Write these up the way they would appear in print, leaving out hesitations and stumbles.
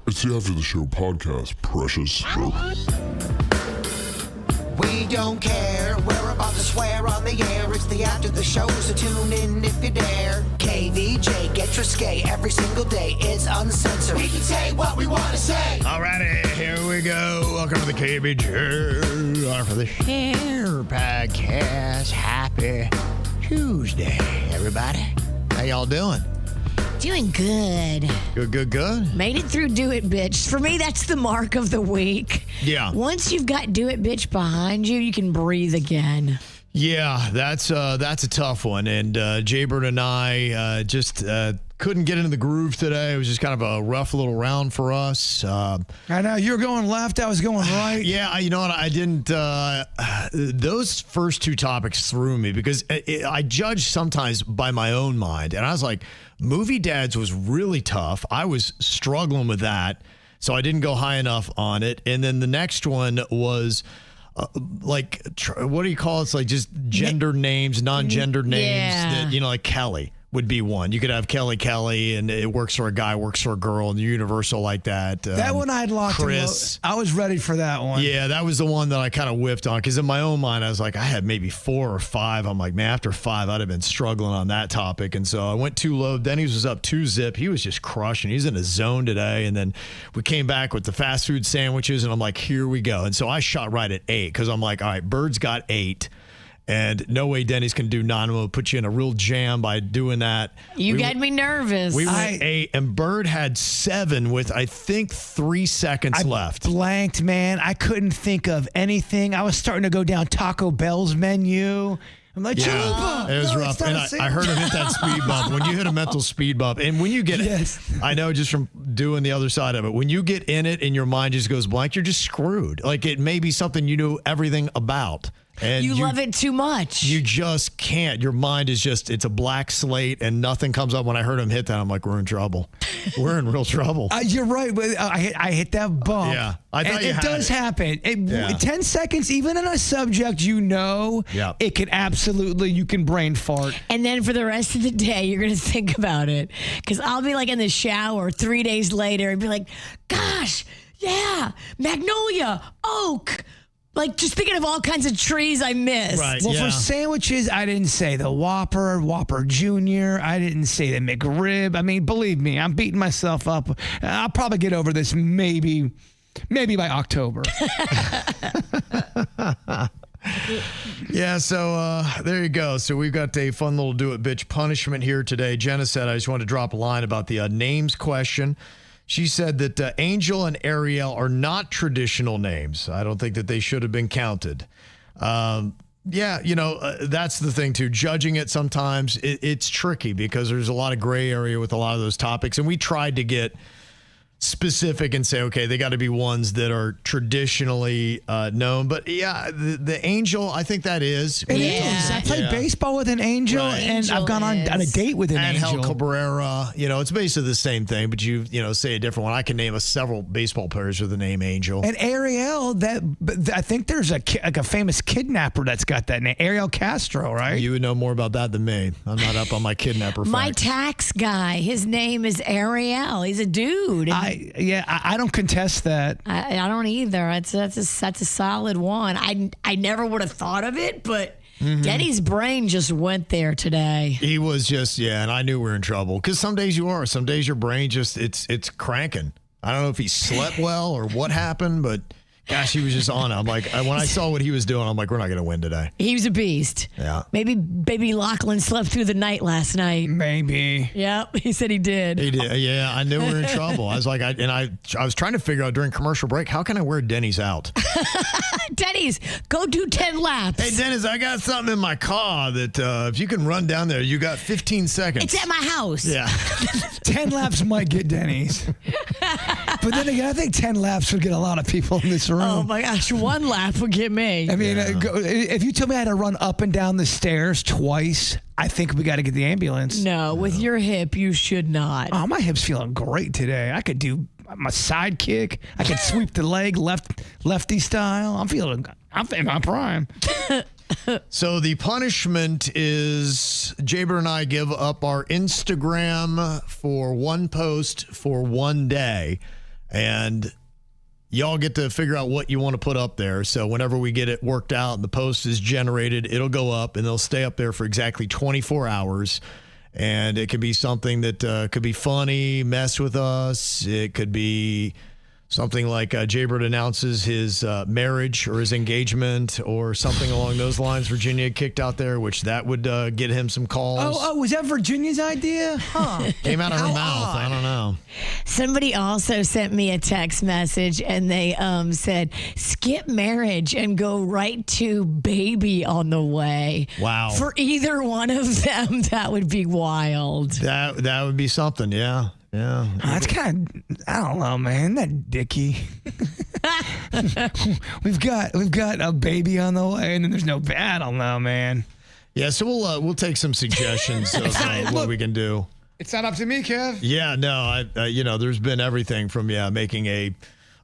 It's the After the Show podcast, precious. We don't care. We're about to swear on the air. It's the After the Show, so tune in if you dare. KVJ, get risque every single day. It's uncensored. We can say what we want to say. All righty, here we go. Welcome to the KVJ After the Show podcast. Happy Tuesday, everybody. How y'all doing? Doing good. Good. Made it through Do It Bitch. For me, that's the mark of the week. Yeah. Once you've got Do It Bitch behind you, you can breathe again. Yeah, that's a tough one. And Jaybird and I just couldn't get into the groove today. It was just kind of a rough little round for us. I know. You were going left. I was going right. Yeah, you know what? I didn't. Those first two topics threw me because I judge sometimes by my own mind. And I was like, Movie Dads was really tough. I was struggling with that. So I didn't go high enough on it. And then the next one was what do you call it? It's like just gender names, non-gendered names that, like Kelly would be one. You could have Kelly, and it works for a guy, works for a girl, and universal like that. That one I'd locked Chris. I was ready for that one. Yeah, that was the one that I kind of whiffed on because in my own mind, I was like, I had maybe 4 or 5. I'm like, man, after 5, I'd have been struggling on that topic. And so I went too low. Denny's was up 2-zip. He was just crushing. He's in a zone today. And then we came back with the fast food sandwiches, and I'm like, here we go. And so I shot right at 8 because I'm like, all right, Bird's got 8. And no way Denny's can do 9. I'm going to put you in a real jam by doing that. You got me nervous. We went 8, and Bird had 7 with, I think, 3 seconds left. Blanked, man. I couldn't think of anything. I was starting to go down Taco Bell's menu. I'm like, Chalupa. It was rough. And I heard him hit that speed bump. When you hit a mental speed bump, and when you get it, I know just from doing the other side of it, when you get in it and your mind just goes blank, you're just screwed. Like it may be something you knew everything about. And you love it too much. You just can't. Your mind is just, it's a blank slate and nothing comes up. When I heard him hit that, I'm like, we're in trouble. We're in real trouble. You're right. But I hit that bump. Yeah. I thought it does happen. 10 seconds, even in a subject it can absolutely, you can brain fart. And then for the rest of the day, you're going to think about it. Because I'll be like in the shower 3 days later and be like, gosh, yeah, magnolia, oak. Like, just thinking of all kinds of trees I missed. Right, well, for sandwiches, I didn't say the Whopper Jr. I didn't say the McRib. I mean, believe me, I'm beating myself up. I'll probably get over this maybe by October. Yeah, so there you go. So we've got a fun little Do It Bitch punishment here today. Jenna said, I just wanted to drop a line about the names question. She said that Angel and Ariel are not traditional names. I don't think that they should have been counted. That's the thing, too. Judging it sometimes, it's tricky because there's a lot of gray area with a lot of those topics. And we tried to get specific and say, okay, they got to be ones that are traditionally known. But yeah, the Angel, I think that is. It is. I played baseball with an Angel, and I've gone on a date with an Angel. Angel Cabrera, it's basically the same thing, but you say a different one. I can name several baseball players with the name Angel. And Ariel, I think there's a famous kidnapper that's got that name, Ariel Castro, right? You would know more about that than me. I'm not up on my kidnapper My facts. tax guy, his name is Ariel. He's a dude. I don't contest that. I don't either. That's a solid one. I never would have thought of it, but Denny's brain just went there today. He was just, and I knew we were in trouble because some days you are. Some days your brain just, it's cranking. I don't know if he slept well or what happened, but gosh, he was just on it. I'm like, when I saw what he was doing, I'm like, we're not going to win today. He was a beast. Yeah. Maybe baby Lachlan slept through the night last night. Maybe. Yep, he said he did. He did. Yeah, I knew we were in trouble. I was like, I was trying to figure out during commercial break, how can I wear Denny's out? Denny's, go do 10 laps. Hey, Dennis, I got something in my car that if you can run down there, you got 15 seconds. It's at my house. Yeah. 10 laps might get Denny's. But then again, I think 10 laps would get a lot of people in this room. Oh, my gosh. 1 lap would get me. I mean, if you told me I had to run up and down the stairs twice, I think we got to get the ambulance. No, with your hip, you should not. Oh, my hip's feeling great today. I could do my side kick. I could sweep the leg lefty style. I'm in my prime. So the punishment is Jaber and I give up our Instagram for one post for one day. And y'all get to figure out what you want to put up there. So whenever we get it worked out and the post is generated, it'll go up and they'll stay up there for exactly 24 hours. And it could be something that could be funny, mess with us. It could be something like Jaybird announces his marriage or his engagement or something along those lines. Virginia kicked out there, which that would get him some calls. Oh, was that Virginia's idea? Huh. Came out of her mouth. Odd. I don't know. Somebody also sent me a text message and they said, skip marriage and go right to baby on the way. Wow. For either one of them, that would be wild. That would be something, yeah. Yeah. That's kind of, I don't know, man. That dicky. we've got a baby on the way, and then there's no. I don't know, man. Yeah, so we'll take some suggestions of what we can do. It's not up to me, Kev. Yeah, no, there's been everything from making a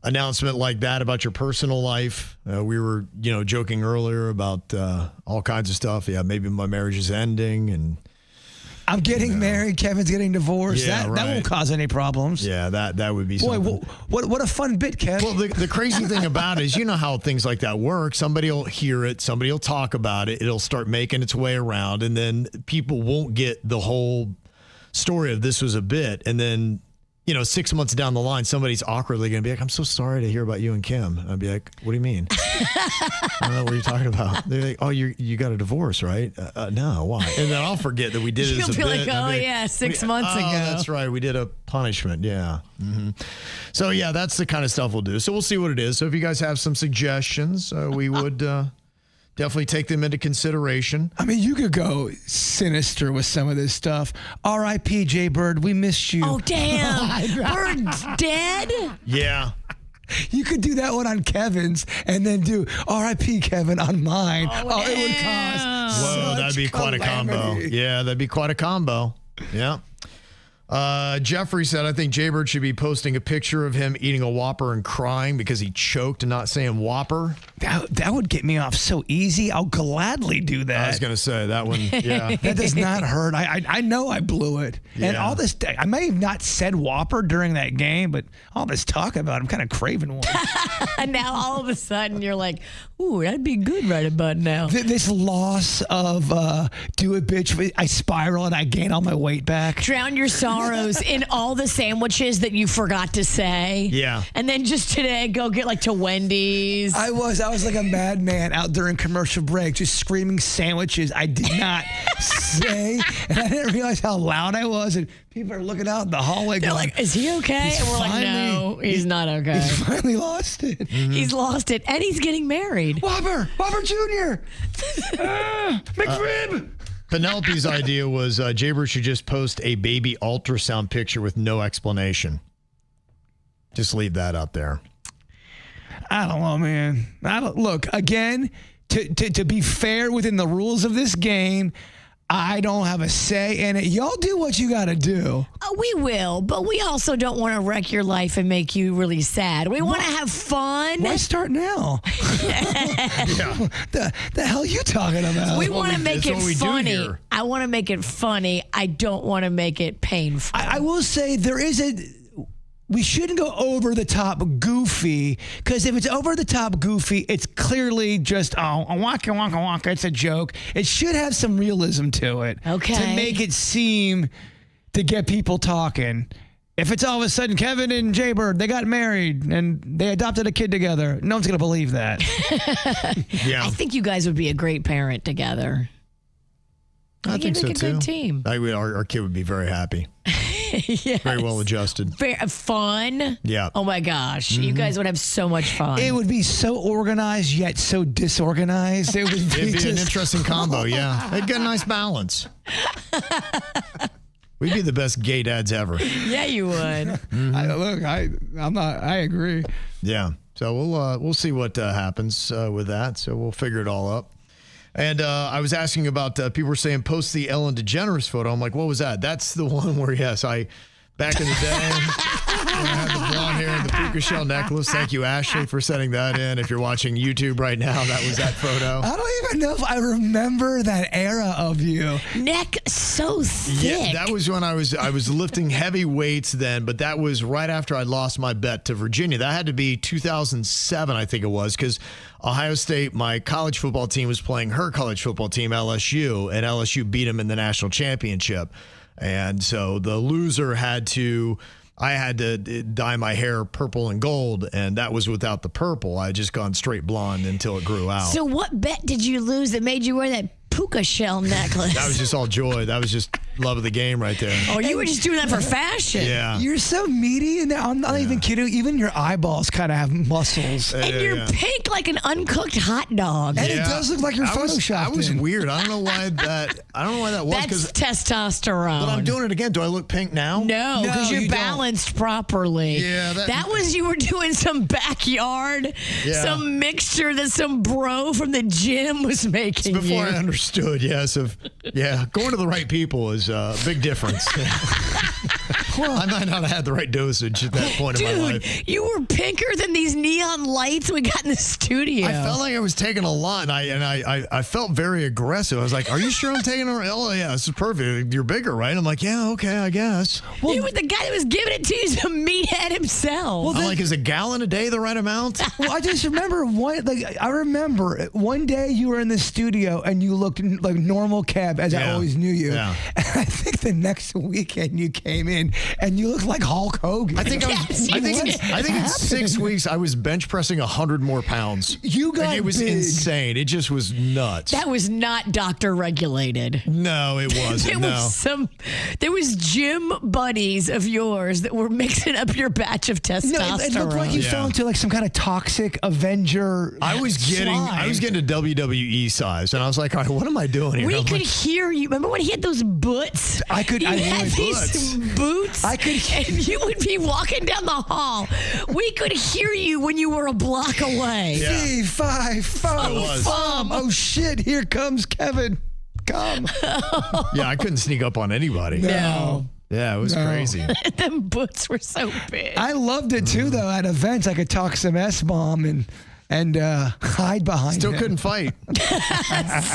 announcement like that about your personal life. We were joking earlier about all kinds of stuff. Yeah, maybe my marriage is ending and. I'm getting married. Kevin's getting divorced. Yeah, that won't cause any problems. Yeah, that would be something. Boy, what a fun bit, Kev. Well, the crazy thing about it is, you know how things like that work. Somebody will hear it. Somebody will talk about it. It'll start making its way around. And then people won't get the whole story of this was a bit. And then, 6 months down the line, somebody's awkwardly going to be like, I'm so sorry to hear about you and Kim. I'd be like, what do you mean? I don't know what you're talking about. They're like, oh, you got a divorce, right? No, why? And then I'll forget that we did it as a bit. You'll be like, oh, yeah, 6 months ago. That's right. We did a punishment. Yeah. Mm-hmm. So, yeah, that's the kind of stuff we'll do. So we'll see what it is. So if you guys have some suggestions, we would definitely take them into consideration. I mean, you could go sinister with some of this stuff. R.I.P. Jaybird, we missed you. Oh, damn. Bird's dead? Yeah. You could do that one on Kevin's and then do R.I.P. Kevin on mine. Oh, it would cause Whoa, that'd be quite a combo. calamity. Yeah, that'd be quite a combo. Yeah. Jeffrey said, I think Jaybird should be posting a picture of him eating a Whopper and crying because he choked and not saying Whopper. That would get me off so easy. I'll gladly do that. I was going to say that one. Yeah. That does not hurt. I know I blew it. And Yeah. all this, I may have not said Whopper during that game, but all this talk about it, I'm kind of craving one. And now all of a sudden you're like, ooh, that'd be good right about now. This loss of do it, bitch. I spiral and I gain all my weight back. Drown your sorrows in all the sandwiches that you forgot to say. Yeah. And then just today go get like to Wendy's. I was like a madman out during commercial break, just screaming sandwiches I did not say, and I didn't realize how loud I was. And people are looking out in the hallway, They're going, like, is he okay? And we're like, no, he's not okay. He's finally lost it. He's lost it. And he's getting married. Whopper Jr. McRib. Penelope's idea was Jaybird should just post a baby ultrasound picture with no explanation. Just leave that up there. I don't know, man. Look, again, to be fair within the rules of this game, I don't have a say in it. Y'all do what you got to do. We will, but we also don't want to wreck your life and make you really sad. We want to have fun. Why start now? Yeah. The hell you talking about? We want to make it what we do funny. here. I want to make it funny. I don't want to make it painful. I will say we shouldn't go over the top goofy, because if it's over the top goofy, it's clearly just, wonka, wonka, wonka. It's a joke. It should have some realism to it. Okay. To make it seem to get people talking. If it's all of a sudden Kevin and Jaybird, they got married and they adopted a kid together, no one's going to believe that. Yeah. I think you guys would be a great parent together. I think so make a too. good team. Our kid would be very happy. Yes. Very well adjusted. Fun. Yeah. Oh my gosh. You guys would have so much fun. It would be so organized yet so disorganized. It would be, It'd be an just- interesting combo, yeah. It'd get a nice balance. We'd be the best gay dads ever. Yeah, you would. I agree. Yeah. So we'll see what happens with that. So we'll figure it all up. And I was asking about people were saying post the Ellen DeGeneres photo. I'm like, what was that? That's the one where, yes, I back in the day. When I had the blonde hair and the puka shell necklace. Thank you, Ashley, for sending that in. If you're watching YouTube right now, that was that photo. I don't even know if I remember that era of you. Neck so thick. Yeah, that was when I was lifting heavy weights then, but that was right after I lost my bet to Virginia. That had to be 2007, I think it was, because Ohio State, my college football team, was playing her college football team, LSU, and LSU beat them in the national championship. And so the loser I had to dye my hair purple and gold, and that was without the purple. I had just gone straight blonde until it grew out. So what bet did you lose that made you wear that puka shell necklace? That was just all joy. That was just love of the game right there. Oh, you were just doing that for fashion. Yeah. You're so meaty, and I'm not even kidding. Even your eyeballs kind of have muscles. And you're pink like an uncooked hot dog. And it does look like you're photoshopped. I was in. weird. I don't know why that was. That's testosterone. But I'm doing it again. Do I look pink now? No, because you you're don't. balanced properly. Yeah, that was you were doing some backyard, some mixture that some bro from the gym was making. It's before I understood, yes, going to the right people is a big difference. I might not have had the right dosage at that point in my life. Dude, you were pinker than these neon lights we got in the studio. I felt like I was taking a lot, and I felt very aggressive. I was like, "Are you sure I'm taking a? Oh yeah, this is perfect. You're bigger, right?" I'm like, "Yeah, okay, I guess." Well, you were the guy that was giving it to you, a meathead himself. Well, I'm like, is a gallon a day the right amount? Well, I just remember I remember one day you were in the studio and you looked like normal Kev, as I always knew you. Yeah. And I think the next weekend you came in and you looked like Hulk Hogan. I think in 6 weeks I was bench pressing 100 more pounds. You got it was big. insane. It just was nuts. That was not doctor regulated. No, it wasn't. There was gym buddies of yours that were mixing up your batch of testosterone. No, it looked like you fell into like some kind of toxic Avenger. I was getting to WWE size, and I was like, all right, what am I doing here? We could hear you. Remember when he had those boots? I had these boots. And you would be walking down the hall. We could hear you when you were a block away. Yeah. C5 Oh shit! Here comes Kevin. Come. Yeah, I couldn't sneak up on anybody. No. Yeah, it was crazy. Them boots were so big. I loved it too, though. At events, I could talk some S-bomb and hide behind. Still him. couldn't fight.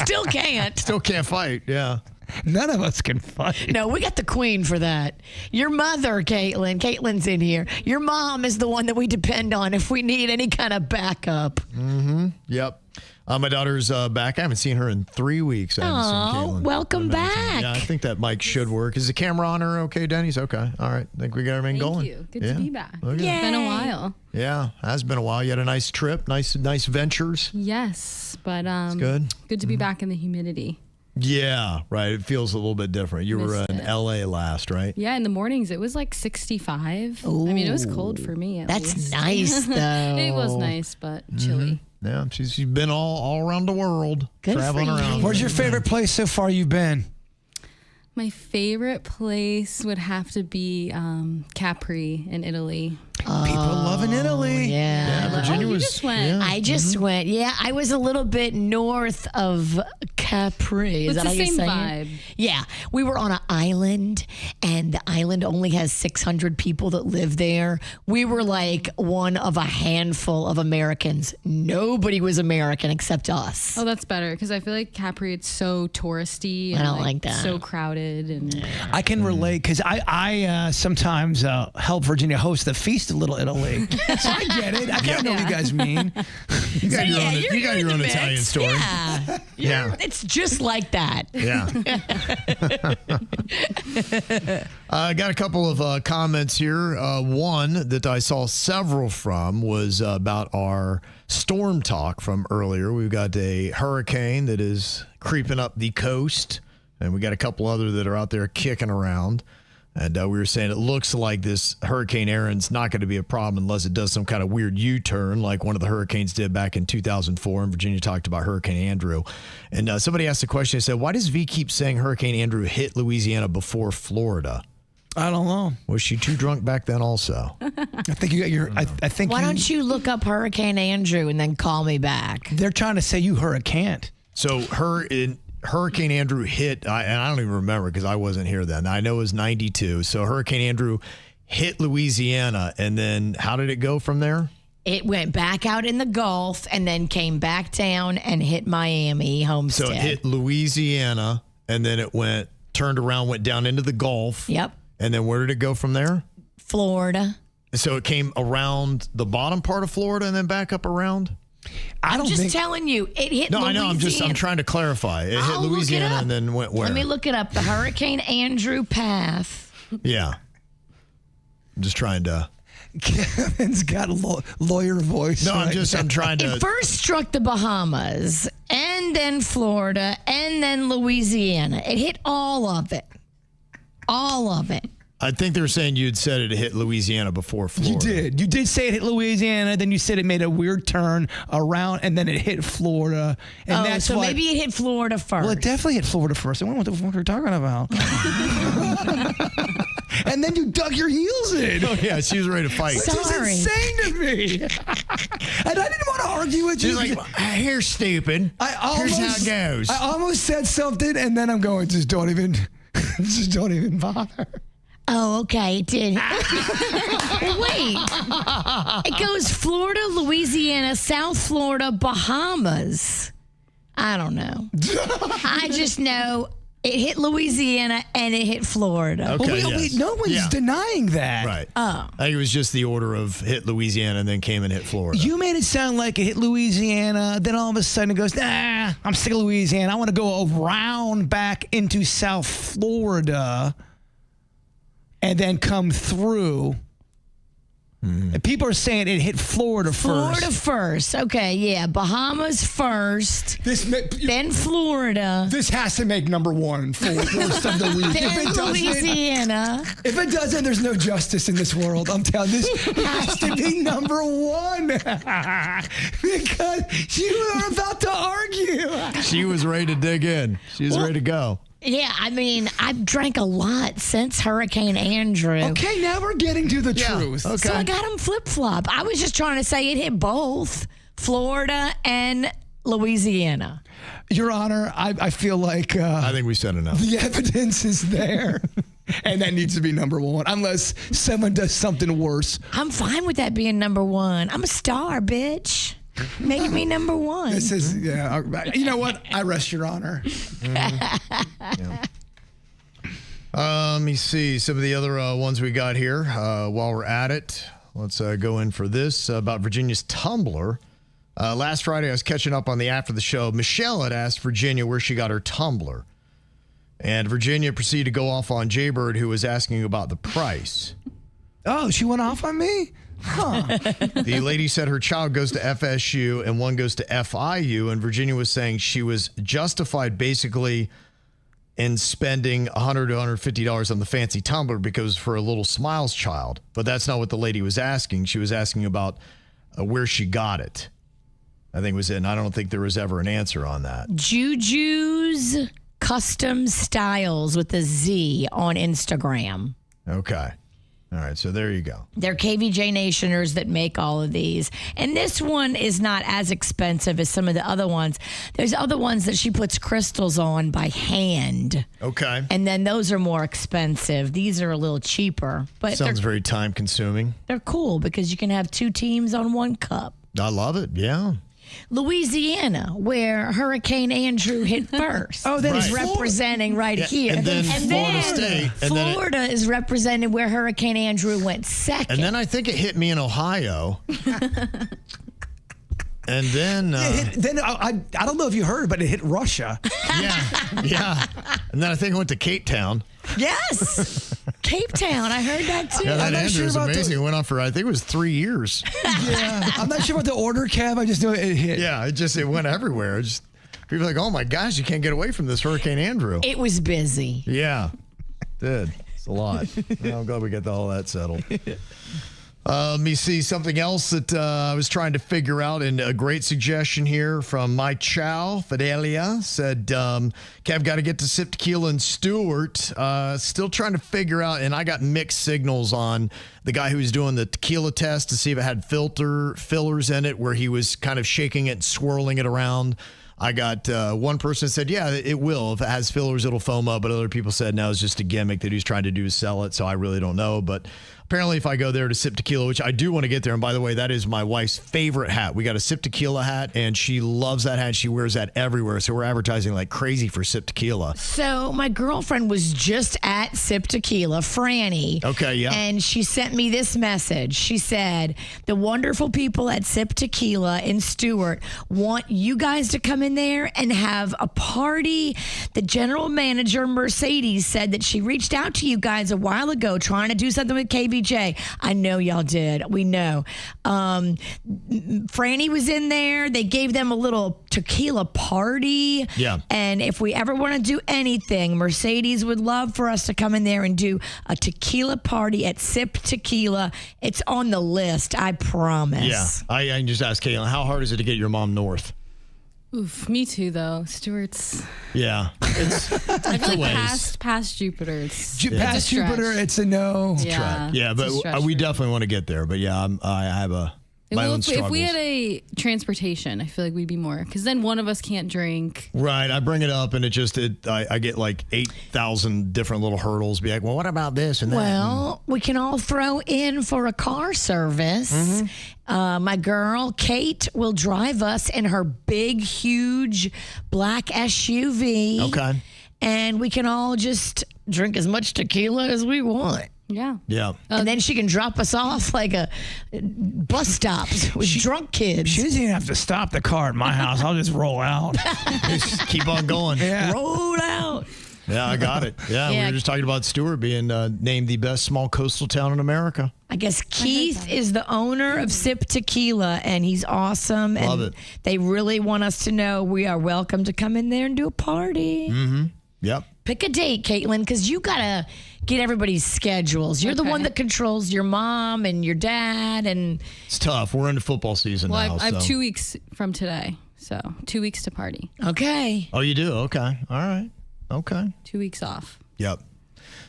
Still can't. Still can't fight. Yeah. None of us can fight. No, we got the queen for that. Your mother, Caitlin. Caitlin's in here. Your mom is the one that we depend on if we need any kind of backup. Mm-hmm. Yep. My daughter's back. I haven't seen her in 3 weeks. Oh, welcome back. Yeah, I think that mic should work. Is the camera on her okay, Denny's? Okay. All right. I think we got everything going. Thank you. Good to be back. Okay. It's been a while. Yeah, has been a while. You had a nice trip, nice ventures. Yes, but good. Good to be back in the humidity. Yeah, right. It feels a little bit different. You were in LA last, right? Yeah, in the mornings it was like 65. Ooh. I mean, it was cold for me at That's least. nice, though. It was nice, but chilly. Yeah, she's been all around the world, Good traveling for you. around. Where's your favorite place so far you've been? My favorite place would have to be Capri in Italy. People loving Italy. Yeah. Virginia you was. just went. Yeah. I just went. Yeah, I was a little bit north of Capri. Is It's that the how you same say vibe. it? Yeah, we were on an island, and the island only has 600 people that live there. We were like one of a handful of Americans. Nobody was American except us. Oh, that's better because I feel like Capri it's so touristy. And I don't like that. So crowded and I can relate because I sometimes help Virginia host the Feast of Little Italy. So I get it. I kind of know what you guys mean. You got your yeah, own, you're you got in your the own mix. Italian story. Yeah. Yeah. It's just like that. Yeah. I got a couple of comments here. One that I saw several from was about our storm talk from earlier. We've got a hurricane that is creeping up the coast, and we got a couple other that are out there kicking around. And we were saying it looks like this Hurricane Aaron's not going to be a problem unless it does some kind of weird U-turn like one of the hurricanes did back in 2004. And Virginia talked about Hurricane Andrew. And somebody asked the question, they said, why does V keep saying Hurricane Andrew hit Louisiana before Florida? I don't know. Was she too drunk back then also? I think you got your. I think. Why don't you look up Hurricane Andrew and then call me back? They're trying to say you hurricane. So Hurricane Andrew hit, and I don't even remember because I wasn't here then. I know it was 92. So Hurricane Andrew hit Louisiana, and then how did it go from there? It went back out in the Gulf and then came back down and hit Miami, Homestead. So it hit Louisiana, and then it turned around, went down into the Gulf. Yep. And then where did it go from there? Florida. So it came around the bottom part of Florida and then back up around? I'm just telling you, it hit Louisiana. I know. I'm trying to clarify. It hit Louisiana and then went where? Let me look it up. The Hurricane Andrew path. Yeah. I'm just trying to. Kevin's got a lawyer voice. No, I'm trying to. It first struck the Bahamas and then Florida and then Louisiana. It hit all of it. All of it. I think they were saying you'd said it hit Louisiana before Florida. You did say it hit Louisiana, then you said it made a weird turn around, and then it hit Florida. And that's so why, maybe it hit Florida first. Well, it definitely hit Florida first. I don't know what the fuck you're talking about. And then you dug your heels in. Oh, yeah, she was ready to fight. Which is insane to me. And I didn't want to argue with you. She's like, here's stupid. Here's how it goes. I almost said something, and then I'm going, just don't even bother. Oh, okay, it did. Wait. It goes Florida, Louisiana, South Florida, Bahamas. I don't know. I just know it hit Louisiana and it hit Florida. Okay, wait, no one's denying that. Right. Oh. I think it was just the order of hit Louisiana and then came and hit Florida. You made it sound like it hit Louisiana, then all of a sudden it goes, nah, I'm sick of Louisiana. I want to go around back into South Florida and then come through. And people are saying it hit Florida first. Florida first. Okay, yeah. Bahamas first. Then Florida. This has to make number one for worst of the week. Then Louisiana. If it doesn't, there's no justice in this world. I'm telling you, this has to be number one. Because you are about to argue. She was ready to dig in. She was ready to go. Yeah, I mean, I've drank a lot since Hurricane Andrew. Okay, now we're getting to the truth. Okay. So I got them flip-flop. I was just trying to say it hit both Florida and Louisiana. Your Honor, I feel like... I think we said enough. The evidence is there. And that needs to be number one, unless someone does something worse. I'm fine with that being number one. I'm a star, bitch. Make me number one. This is, you know what? I rest your honor. Let me see some of the other ones we got here. While we're at it, let's go in for this about Virginia's Tumblr. Last Friday, I was catching up on the after the show. Michelle had asked Virginia where she got her Tumblr. And Virginia proceeded to go off on Jaybird, who was asking about the price. Oh, she went off on me? Huh. The lady said her child goes to FSU and one goes to FIU, and Virginia was saying she was justified basically in spending $100 to $150 on the fancy tumbler because for a little Smiles child. But that's not what the lady was asking. She was asking about where she got I think was it, and I don't think there was ever an answer on that. Juju's Custom Styles with a Z on Instagram. Okay. All right, so there you go. They're KVJ Nationers that make all of these. And this one is not as expensive as some of the other ones. There's other ones that she puts crystals on by hand. Okay. And then those are more expensive. These are a little cheaper. But sounds very time consuming. They're cool because you can have two teams on one cup. I love it, yeah. Louisiana, where Hurricane Andrew hit first. Is representing here. And then Florida State. Florida is representing where Hurricane Andrew went second. And then I think it hit me in Ohio. And then... I don't know if you heard, but it hit Russia. Yeah. And then I think it went to Cape Town. Yes. Cape Town. I heard that too. Yeah, that Andrew was amazing. It went on for, I think it was 3 years. Yeah. I'm not sure about the order, Kev. I just know it hit. Yeah, it went everywhere. People are like, oh my gosh, you can't get away from this Hurricane Andrew. It was busy. Yeah. Did. It's a lot. I'm glad we got all that settled. Let me see something else that I was trying to figure out, and a great suggestion here from my chow, Fidelia, said, Kev, got to get to Sip Tequila and Stewart. Still trying to figure out, and I got mixed signals on the guy who was doing the tequila test to see if it had fillers in it, where he was kind of shaking it and swirling it around I got one person said, yeah, it will. If it has fillers, it'll foam up. But other people said, no, it's just a gimmick that he's trying to do to sell it. So I really don't know. But apparently if I go there to sip tequila, which I do want to get there. And by the way, that is my wife's favorite hat. We got a sip tequila hat and she loves that hat. She wears that everywhere. So we're advertising like crazy for sip tequila. So my girlfriend was just at Sip Tequila, Franny. Okay, yeah. And she sent me this message. She said, the wonderful people at Sip Tequila in Stewart want you guys to come in there and have a party. The general manager, Mercedes, said that she reached out to you guys a while ago trying to do something with KVJ. I know y'all did. We know. Franny was in there. They gave them a little tequila party. Yeah. And if we ever want to do anything, Mercedes would love for us to come in there and do a tequila party at Sip Tequila. It's on the list, I promise. Yeah. I just asked Caitlin, how hard is it to get your mom north? Oof, me too, though. Stewart's. Yeah. It's I feel like ways. past Jupiter. It's Past a stretch. Jupiter, it's a no. Yeah, Yeah, it's a but stretch we for me. definitely want to get there. But yeah, I have my Well, own struggles. if we had a transportation, I feel like we'd be more. Because then one of us can't drink. Right, I bring it up and I get like 8,000 different little hurdles. Be like, well, what about this and that? Well, we can all throw in for a car service. My girl, Kate, will drive us in her big, huge black SUV. Okay. And we can all just drink as much tequila as we want. Yeah. Yeah. And then she can drop us off like a bus stops with drunk kids. She doesn't even have to stop the car at my house. I'll just roll out. Just keep on going. Yeah. Roll out. Yeah, I got it. Yeah, we Yeah. were just talking about Stewart being named the best small coastal town in America. I guess Keith is the owner of Sip Tequila, and he's awesome. Love and it. They really want us to know we are welcome to come in there and do a party. Yep. Pick a date, Caitlin, because you got to get everybody's schedules. You're the Okay. one that controls your mom and your dad. And It's tough. We're into football season Well, now. I have so. 2 weeks from today. So 2 weeks to party. okay. Oh, you do? Okay. All right. Okay. 2 weeks off. Yep.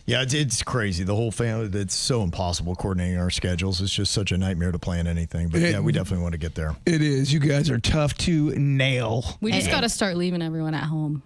Yeah, it's crazy. The whole family, it's so impossible coordinating our schedules. It's just such a nightmare to plan anything. But yeah, we definitely want to get there. It is. You guys are tough to nail. We just got to start leaving everyone at home.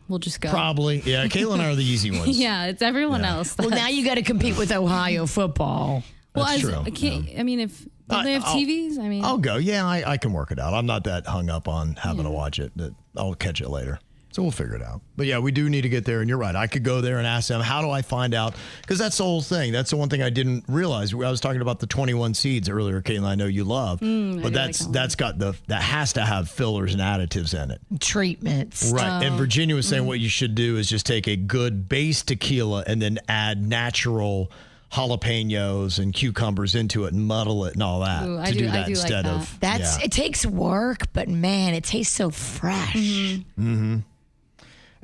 We'll just go. Probably. Yeah, Caitlin and I are the easy ones. Yeah, it's everyone else. Well, now you got to compete with Ohio football. Well, That's as, true. I can't. I mean, if don't they have I'll- TVs? I mean, I'll go. Yeah, I can work it out. I'm not that hung up on having to watch it. That I'll catch it later. So we'll figure it out. But yeah, we do need to get there. And you're right. I could go there and ask them, how do I find out? Because that's the whole thing. That's the one thing I didn't realize. I was talking about the 21 seeds earlier, Caitlin. I know you love. But do like that's got that has to have fillers and additives in it. Treatments. Right. And Virginia was saying what you should do is just take a good base tequila and then add natural jalapenos and cucumbers into it and muddle it and all that Ooh, to I do do that like instead that. of That's yeah. It takes work, but man, it tastes so fresh.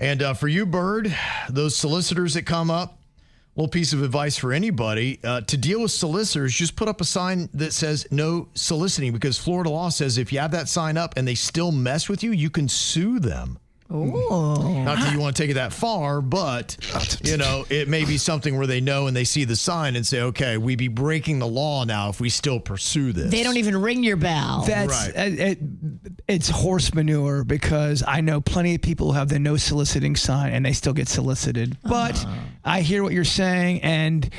And for you, Bird, those solicitors that come up, little piece of advice for anybody, to deal with solicitors, just put up a sign that says no soliciting, because Florida law says if you have that sign up and they still mess with you, you can sue them. Ooh. Not that you want to take it that far, but, you know, it may be something where they know and they see the sign and say, okay, we'd be breaking the law now if we still pursue this. They don't even ring your bell. That's Right. it's horse manure, because I know plenty of people who have the no soliciting sign and they still get solicited. But I hear what you're saying, and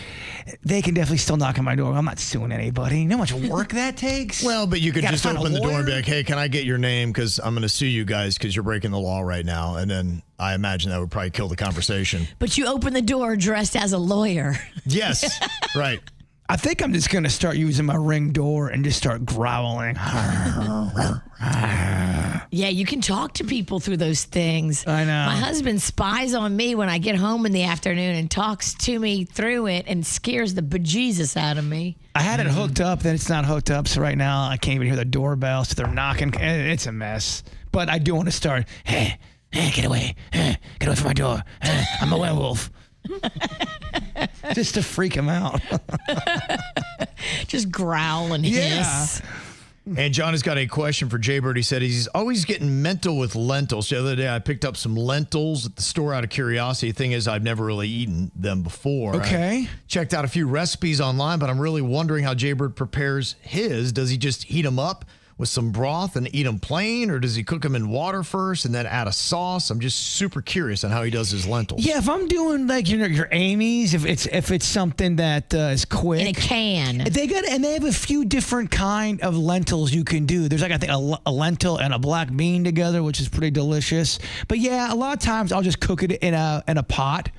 they can definitely still knock on my door. I'm not suing anybody. You know how much work that takes? Well, but you could Gotta just find a open the door and be lawyer? like, hey, can I get your name? Because I'm going to sue you guys because you're breaking the law right now. And then I imagine that would probably kill the conversation. But you open the door dressed as a lawyer. Yes, right. I think I'm just going to start using my ring door and just start growling. Yeah, you can talk to people through those things. I know. My husband spies on me when I get home in the afternoon and talks to me through it and scares the bejesus out of me. I had it hooked up, then it's not hooked up. So right now I can't even hear the doorbell. So they're knocking. It's a mess. But I do want to start. Hey, get away. Get away from my door. I'm a werewolf. Just to freak him out. Just growl and hiss. And John has got a question for Jay Bird. He said he's always getting mental with lentils. The other day I picked up some lentils at the store out of curiosity. Thing is, I've never really eaten them before. Okay. I checked out a few recipes online, but I'm really wondering how Jay Bird prepares his. Does he just heat them up with some broth and eat them plain, or does he cook them in water first and then add a sauce? I'm just super curious on how he does his lentils. Yeah, if I'm doing like your Amy's, if it's something that is quick In a can. they have a few different kind of lentils you can do. There's like I think a lentil and a black bean together, which is pretty delicious. But yeah, a lot of times I'll just cook it in a pot.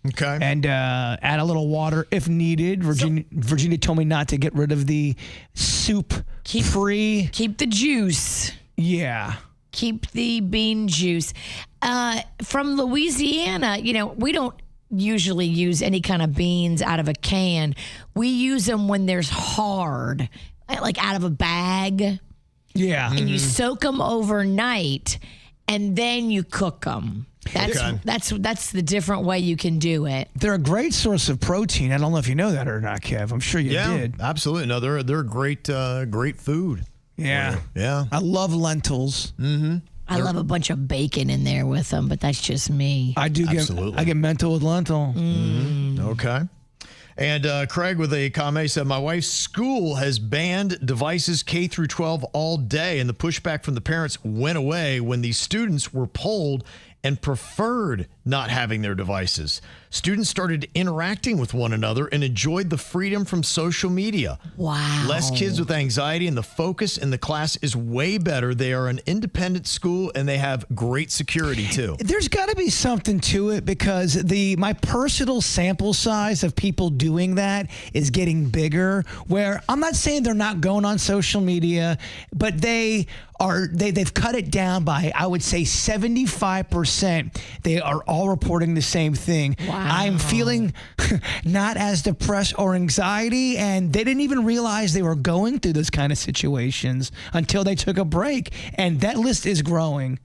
Okay. And add a little water if needed. Virginia told me not to get rid of the soup free. Keep the juice. Yeah. Keep the bean juice. From Louisiana, we don't usually use any kind of beans out of a can. We use them when there's hard, like out of a bag. Yeah. And you soak them overnight, and then you cook them. That's the different way you can do it. They're a great source of protein. I don't know if you know that or not, Kev. I'm sure you did. Absolutely. No, they're great food. Yeah. Yeah. I love lentils. Mm-hmm. I love a bunch of bacon in there with them, but that's just me. I do get mental with lentil. Okay. And Craig with a comment said, my wife's school has banned devices K through 12 all day, and the pushback from the parents went away when these students were polled and preferred not having their devices. Students started interacting with one another and enjoyed the freedom from social media. Wow. Less kids with anxiety, and the focus in the class is way better. They are an independent school, and they have great security, too. There's got to be something to it because my personal sample size of people doing that is getting bigger, where I'm not saying they're not going on social media, but they've cut it down by, I would say, 75%. They are all reporting the same thing. Wow. I'm feeling not as depressed or anxiety, and they didn't even realize they were going through those kind of situations until they took a break, and that list is growing.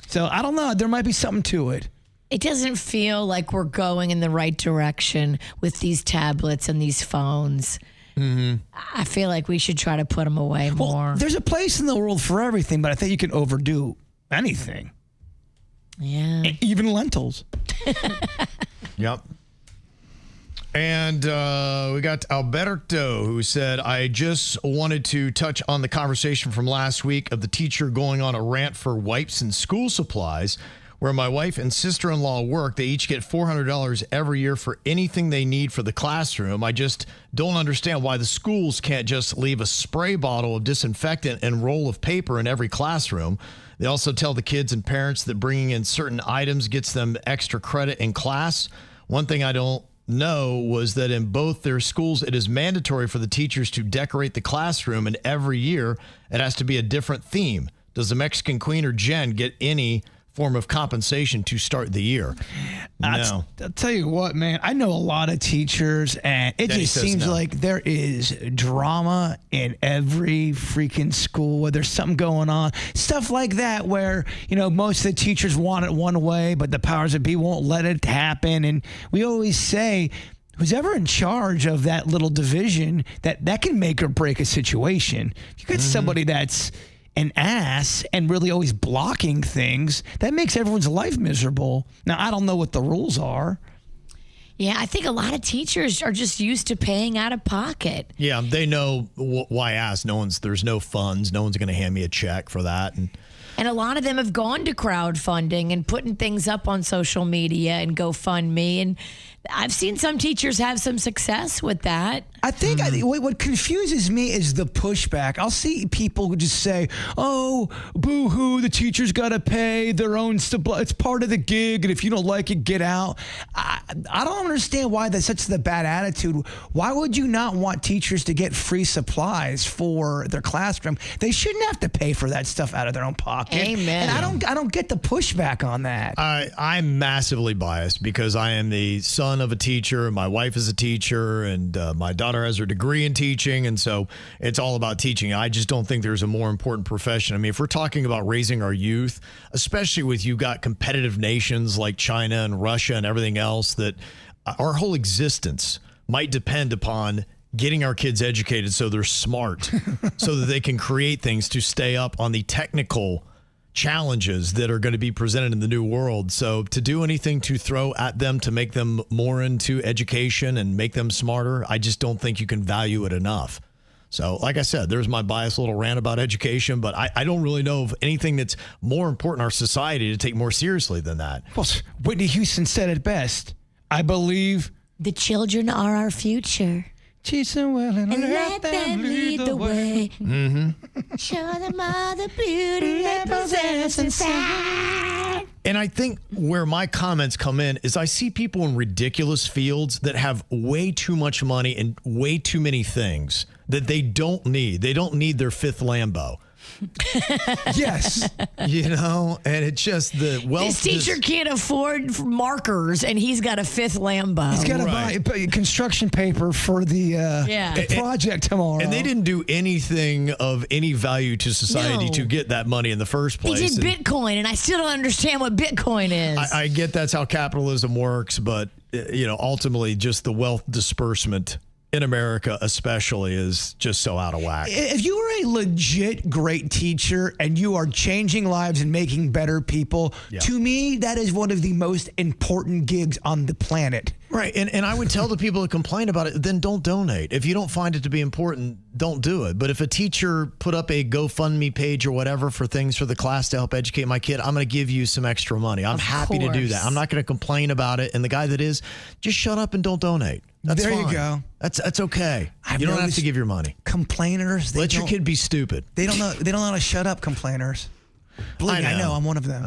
So I don't know. There might be something to it. It doesn't feel like we're going in the right direction with these tablets and these phones. Mm-hmm. I feel like we should try to put them away more. There's a place in the world for everything, but I think you can overdo anything. Yeah. Even lentils. Yep. And we got Alberto, who said, I just wanted to touch on the conversation from last week of the teacher going on a rant for wipes and school supplies. Where my wife and sister-in-law work, they each get $400 every year for anything they need for the classroom. I just don't understand why the schools can't just leave a spray bottle of disinfectant and roll of paper in every classroom. They also tell the kids and parents that bringing in certain items gets them extra credit in class. One thing I don't know was that in both their schools, it is mandatory for the teachers to decorate the classroom, and every year it has to be a different theme. Does the Mexican Queen or Jen get any form of compensation to start the year? No. I'll tell you what, man, I know a lot of teachers, and it just seems like there is drama in every freaking school where there's something going on. Stuff like that where, most of the teachers want it one way, but the powers that be won't let it happen. And we always say, who's ever in charge of that little division, that can make or break a situation. If you got somebody that's an ass and really always blocking things, that makes everyone's life miserable. Now, I don't know what the rules are. Yeah, I think a lot of teachers are just used to paying out of pocket. Yeah, they know why ask. There's no funds. No one's going to hand me a check for that. And a lot of them have gone to crowdfunding and putting things up on social media and GoFundMe. And I've seen some teachers have some success with that. I think what confuses me is the pushback. I'll see people who just say, oh, boo-hoo, the teacher's got to pay their own supply. It's part of the gig, and if you don't like it, get out. I don't understand why that's such the bad attitude. Why would you not want teachers to get free supplies for their classroom? They shouldn't have to pay for that stuff out of their own pocket. Amen. And I don't get the pushback on that. I'm massively biased because I am the son of a teacher. My wife is a teacher, and my daughter has her degree in teaching, and so it's all about teaching. I just don't think there's a more important profession. I mean, if we're talking about raising our youth, especially with you've got competitive nations like China and Russia and everything else, that our whole existence might depend upon getting our kids educated so they're smart, so that they can create things to stay up on the technical challenges that are going to be presented in the new world. So to do anything to throw at them to make them more into education and make them smarter, I just don't think you can value it enough. So, like I said, there's my biased little rant about education, but I don't really know of anything that's more important in our society to take more seriously than that. Well, Whitney Houston said it best. I believe The children are our future. teach them well and let them lead the way. Show them all the beauty they possess inside. And I think where my comments come in is I see people in ridiculous fields that have way too much money and way too many things that they don't need. They don't need their fifth Lambo. Yes. You know, and it's just the wealth. This teacher can't afford markers, and he's got a fifth Lambo. He's got to Right. buy construction paper for the project tomorrow. And they didn't do anything of any value to society No. to get that money in the first He place. did And Bitcoin, and I still don't understand what Bitcoin is. I get that's how capitalism works, but ultimately just the wealth disbursement in America especially is just so out of whack. If you are a legit great teacher and you are changing lives and making better people, to me, that is one of the most important gigs on the planet. Right. And I would tell the people that complain about it, then don't donate. If you don't find it to be important, don't do it. But if a teacher put up a GoFundMe page or whatever for things for the class to help educate my kid, I'm going to give you some extra money. I'm happy to do that. I'm not going to complain about it. And the guy that is, just shut up and don't donate. That's There you fine. go. That's okay. I've You don't have noticed to give your money. Complainers. Let your kid be stupid. They don't know. They don't know how to shut up. Complainers. Believe me, I know. I'm one of them.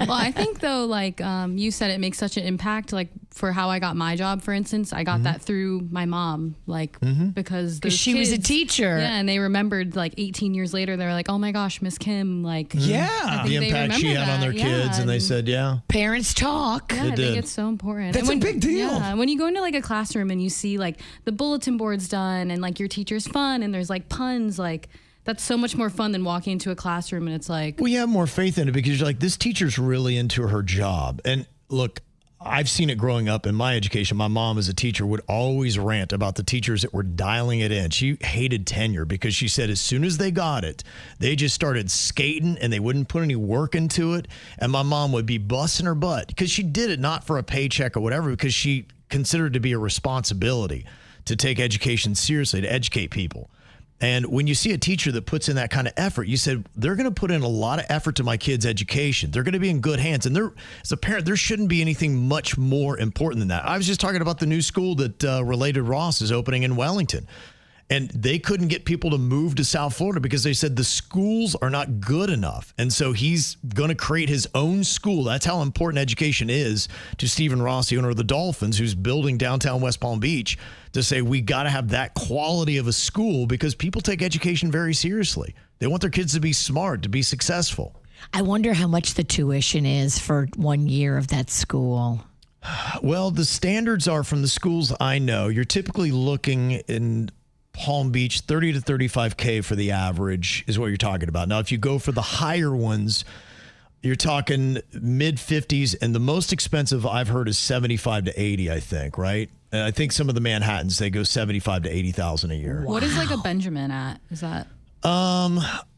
Well, I think though, like you said, it makes such an impact. Like for how I got my job, for instance, I got that through my mom, like because those she was a kids- teacher. Yeah, and they remembered like 18 years later, they were like, "Oh my gosh, Miss Kim!" Like, Yeah. I think The they impact she remember had on their that. kids, Yeah, and they said, yeah. Parents talk. Yeah, I did. think it's so important. That's And a big deal. Yeah, when you go into like a classroom and you see like the bulletin boards done and like your teacher's fun and there's like puns, like that's so much more fun than walking into a classroom and it's like, Well, you have more faith in it because you're like, this teacher's really into her job. And look, I've seen it growing up in my education. My mom as a teacher would always rant about the teachers that were dialing it in. She hated tenure because she said as soon as they got it, they just started skating and they wouldn't put any work into it. And my mom would be busting her butt because she did it not for a paycheck or whatever, because she considered it to be a responsibility to take education seriously, to educate people. And when you see a teacher that puts in that kind of effort, you said, they're going to put in a lot of effort to my kid's education. They're going to be in good hands. And as a parent, there shouldn't be anything much more important than that. I was just talking about the new school that Related Ross is opening in Wellington. And they couldn't get people to move to South Florida because they said the schools are not good enough. And so he's going to create his own school. That's how important education is to Stephen Ross, the owner of the Dolphins, who's building downtown West Palm Beach, to say we got to have that quality of a school because people take education very seriously. They want their kids to be smart, to be successful. I wonder how much the tuition is for 1 year of that school. Well, the standards are from the schools I know. You're typically looking in Palm Beach, 30 to 35K for the average is what you're talking about. Now, if you go for the higher ones, you're talking mid 50s, and the most expensive I've heard is 75 to 80, I think, right? And I think some of the Manhattans, they go 75 to 80,000 a year. what is like a Benjamin at? Is that?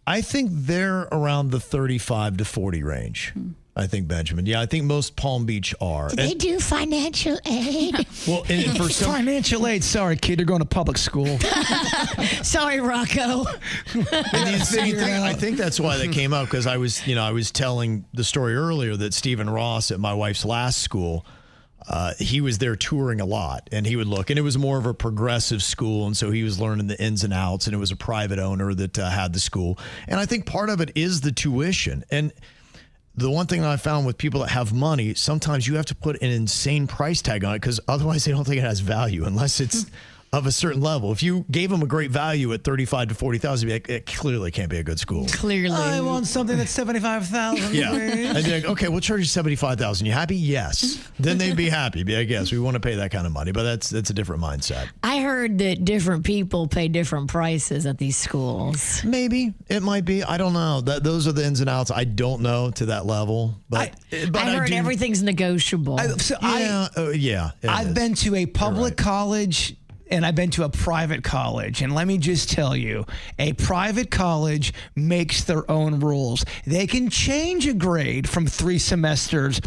I think they're around the 35 to 40 range. I think Benjamin. Yeah, I think most Palm Beach are. Do they do financial aid? Well, and for some, Financial aid. Sorry, kid, you're going to public school. Sorry, Rocco. I think that's why that came up, because I was telling the story earlier that Stephen Ross at my wife's last school, he was there touring a lot, and he would look, and it was more of a progressive school, and so he was learning the ins and outs, and it was a private owner that had the school. And I think part of it is the tuition. And the one thing that I found with people that have money, sometimes you have to put an insane price tag on it because otherwise they don't think it has value unless it's of a certain level. If you gave them a great value at 35 to 40,000, like, it clearly can't be a good school. Clearly. I want something that's 75,000. Yeah. I'd be like, okay, we'll charge you 75,000. You happy? Yes. Then they'd be happy. I guess we want to pay that kind of money, but that's a different mindset. I heard that different people pay different prices at these schools. Maybe it might be. I don't know. Those are the ins and outs. I don't know to that level, but I heard everything's negotiable. Yeah, it I've is. been to a public college and I've been to a private college. And let me just tell you, a private college makes their own rules. They can change a grade from 3 semesters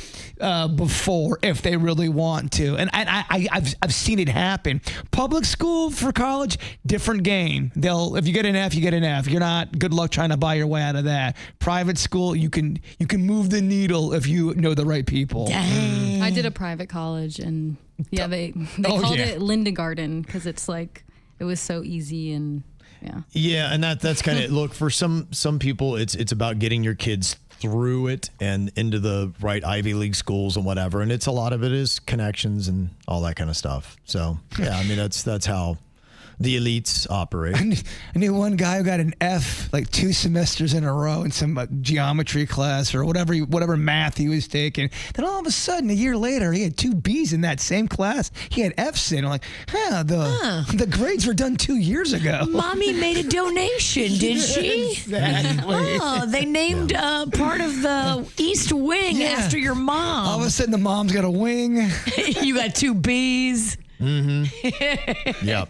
before if they really want to. And I've seen it happen. Public school for college, different game. If you get an F, you get an F. You're not, good luck trying to buy your way out of that. Private school, you can move the needle if you know the right people. Dang. I did a private college, and yeah, they called it Lindengarten because it's like it was so easy and yeah. Yeah, and that's kind of look for some people. It's about getting your kids through it and into the right Ivy League schools and whatever. And a lot of it is connections and all that kind of stuff. So yeah, I mean that's how the elites operate. I knew one guy who got an F like 2 semesters in a row in some geometry class or whatever math he was taking. Then all of a sudden, a year later, he had 2 B's in that same class. He had F's in. I'm like, the grades were done 2 years ago. Mommy made a donation, did she? Exactly. Oh, they named part of the East Wing after your mom. All of a sudden, the mom's got a wing. You got 2 B's. Yep.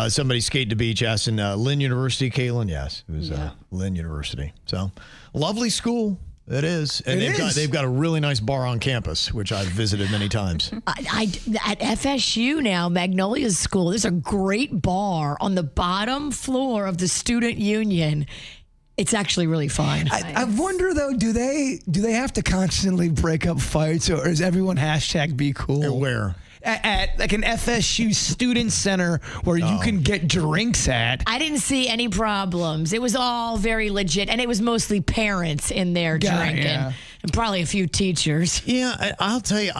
Somebody skated the beach, asking Lynn University, Caitlin. Yes, it was Lynn University. So lovely school. It is. And they've got a really nice bar on campus, which I've visited many times. At FSU now, Magnolia's school, there's a great bar on the bottom floor of the student union. It's actually really fun. I wonder though, do they have to constantly break up fights, or is everyone #be cool? Where? At like an FSU student center where you can get drinks at. I didn't see any problems. It was all very legit, and it was mostly parents in there drinking, and probably a few teachers. Yeah, I'll tell you,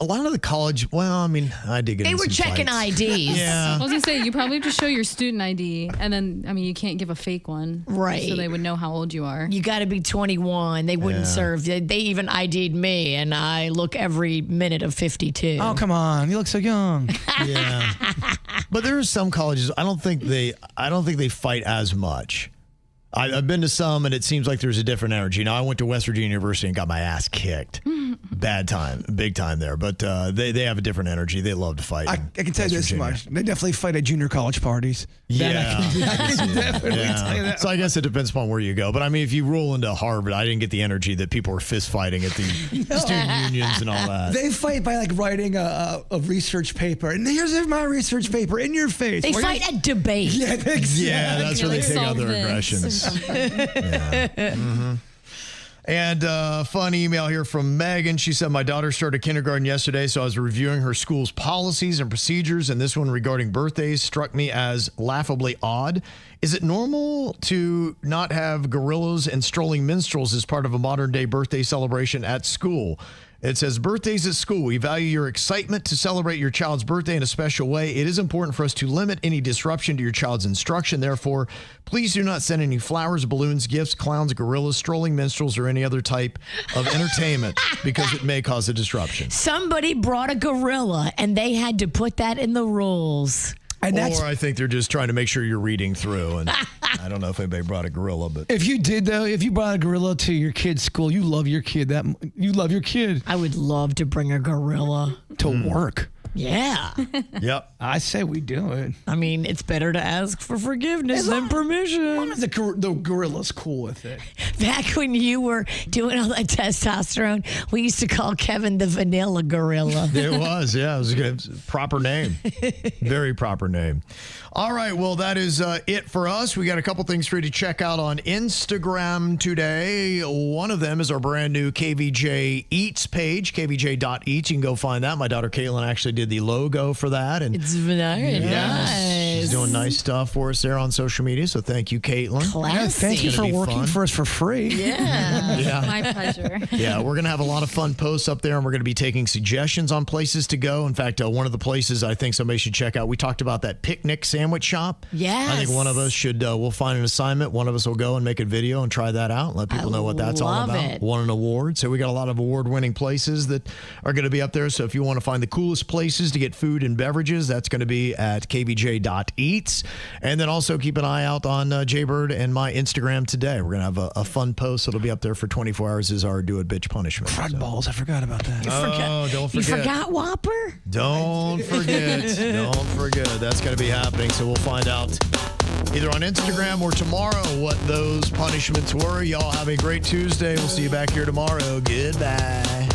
a lot of the college, well, I mean, I did get They in were some checking fights. IDs. Yeah. I was gonna say you probably have to show your student ID, and then I mean you can't give a fake one, Right. So they would know how old you are. You got to be 21. They wouldn't serve. They even ID'd me, and I look every minute of 52. Oh, come on. You look so young. Yeah. But there are some colleges, I don't think they fight as much. I've been to some, and it seems like there's a different energy. Now, I went to West Virginia University and got my ass kicked. Bad time, big time there. But they have a different energy. They love to fight. I can tell you this much. They definitely fight at junior college parties. Yeah. I can definitely tell you that. So I guess it depends upon where you go. But I mean, if you roll into Harvard, I didn't get the energy that people were fist fighting at the student unions and all that. They fight by like writing a research paper. And here's my research paper in your face. They fight at debate. Yeah, exactly. Yeah, that's where they take out their aggressions. Yeah. Mm-hmm. And fun email here from Megan. She said, my daughter started kindergarten yesterday, so I was reviewing her school's policies and procedures, and this one regarding birthdays struck me as laughably odd. Is it normal to not have gorillas and strolling minstrels as part of a modern-day birthday celebration at school? It says, birthdays at school. We value your excitement to celebrate your child's birthday in a special way. It is important for us to limit any disruption to your child's instruction. Therefore, please do not send any flowers, balloons, gifts, clowns, gorillas, strolling minstrels, or any other type of entertainment because it may cause a disruption. Somebody brought a gorilla, and they had to put that in the rules. And Or I think they're just trying to make sure you're reading through. And I don't know if anybody brought a gorilla, but if you did though, if you brought a gorilla to your kid's school, you love your kid. You love your kid I would love to bring a gorilla. to work. Yeah. yep. I say we do it. I mean, it's better to ask for forgiveness than permission. As long as the gorilla's cool with it. Back when you were doing all that testosterone, we used to call Kevin the vanilla gorilla. It was, yeah. It was a good, proper name. Very proper name. All right, well, that is it for us. We got a couple things for you to check out on Instagram today. One of them is our brand new KVJ Eats page, kvj.eats. You can go find that. My daughter Caitlin actually did the logo for that. And It's very nice. she's doing nice stuff for us there on social media, so thank you, Caitlin. Classy. Thank you for Gonna be working fun. for us for free. Yeah. Yeah. My pleasure. Yeah, we're going to have a lot of fun posts up there, and we're going to be taking suggestions on places to go. In fact, one of the places I think somebody should check out, we talked about that picnic sandwich shop. Yes. I think one of us should, we'll find an assignment. One of us will go and make a video and try that out and let people know what that's all love about. it. Won an award. So we got a lot of award-winning places that are going to be up there. So if you want to find the coolest places to get food and beverages, that's going to be at kvj.eats. KVJShow.eats. And then also keep an eye out on Jaybird and my Instagram today. We're going to have a fun post that'll be up there for 24 hours as our Do It Bitch punishment. Crud balls. I forgot about that. Don't forget. You forgot Whopper? Don't forget. Don't forget. That's going to be happening. So we'll find out either on Instagram or tomorrow what those punishments were. Y'all have a great Tuesday. We'll see you back here tomorrow. Goodbye.